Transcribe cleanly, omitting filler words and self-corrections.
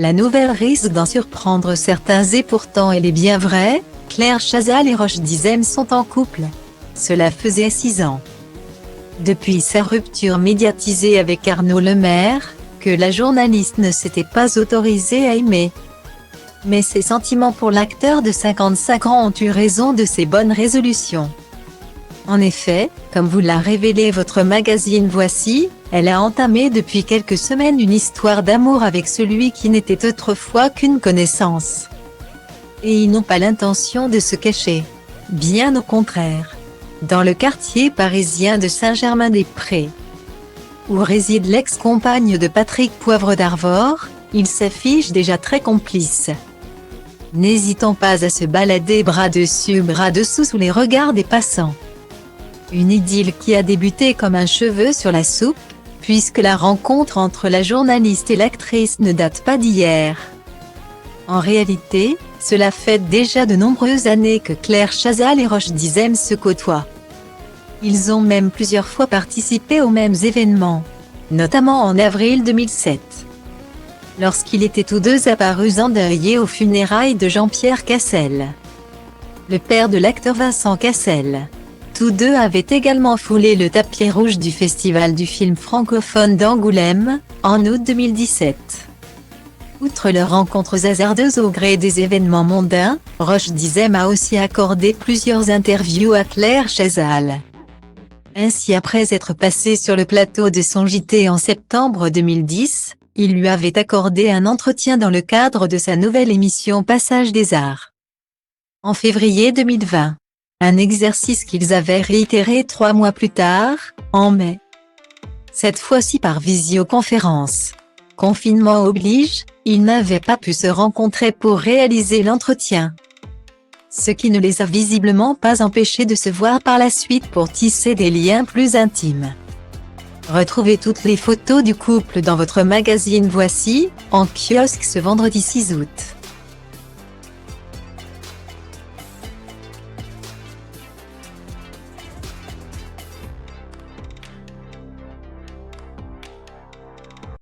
La nouvelle risque d'en surprendre certains et pourtant elle est bien vraie, Claire Chazal et Roch Dizem sont en couple. Cela faisait 6 ans. Depuis sa rupture médiatisée avec Arnaud Lemaire, que la journaliste ne s'était pas autorisée à aimer. Mais ses sentiments pour l'acteur de 55 ans ont eu raison de ses bonnes résolutions. En effet, comme vous l'a révélé votre magazine Voici, elle a entamé depuis quelques semaines une histoire d'amour avec celui qui n'était autrefois qu'une connaissance. Et ils n'ont pas l'intention de se cacher. Bien au contraire. Dans le quartier parisien de Saint-Germain-des-Prés, où réside l'ex-compagne de Patrick Poivre d'Arvor, ils s'affichent déjà très complices. N'hésitant pas à se balader bras dessus bras dessous sous les regards des passants. Une idylle qui a débuté comme un cheveu sur la soupe, puisque la rencontre entre la journaliste et l'actrice ne date pas d'hier. En réalité, cela fait déjà de nombreuses années que Claire Chazal et Roch Dizem se côtoient. Ils ont même plusieurs fois participé aux mêmes événements, notamment en avril 2007. Lorsqu'ils étaient tous deux apparus endeuillés aux funérailles de Jean-Pierre Cassel, le père de l'acteur Vincent Cassel. Tous deux avaient également foulé le tapis rouge du Festival du film francophone d'Angoulême, en août 2017. Outre leurs rencontres hasardeuses au gré des événements mondains, Roch Dizem a aussi accordé plusieurs interviews à Claire Chazal. Ainsi, après être passé sur le plateau de son JT en septembre 2010, il lui avait accordé un entretien dans le cadre de sa nouvelle émission Passage des Arts. En février 2020. Un exercice qu'ils avaient réitéré 3 mois plus tard, en mai. Cette fois-ci par visioconférence. Confinement oblige, ils n'avaient pas pu se rencontrer pour réaliser l'entretien. Ce qui ne les a visiblement pas empêchés de se voir par la suite pour tisser des liens plus intimes. Retrouvez toutes les photos du couple dans votre magazine Voici, en kiosque ce vendredi 6 août.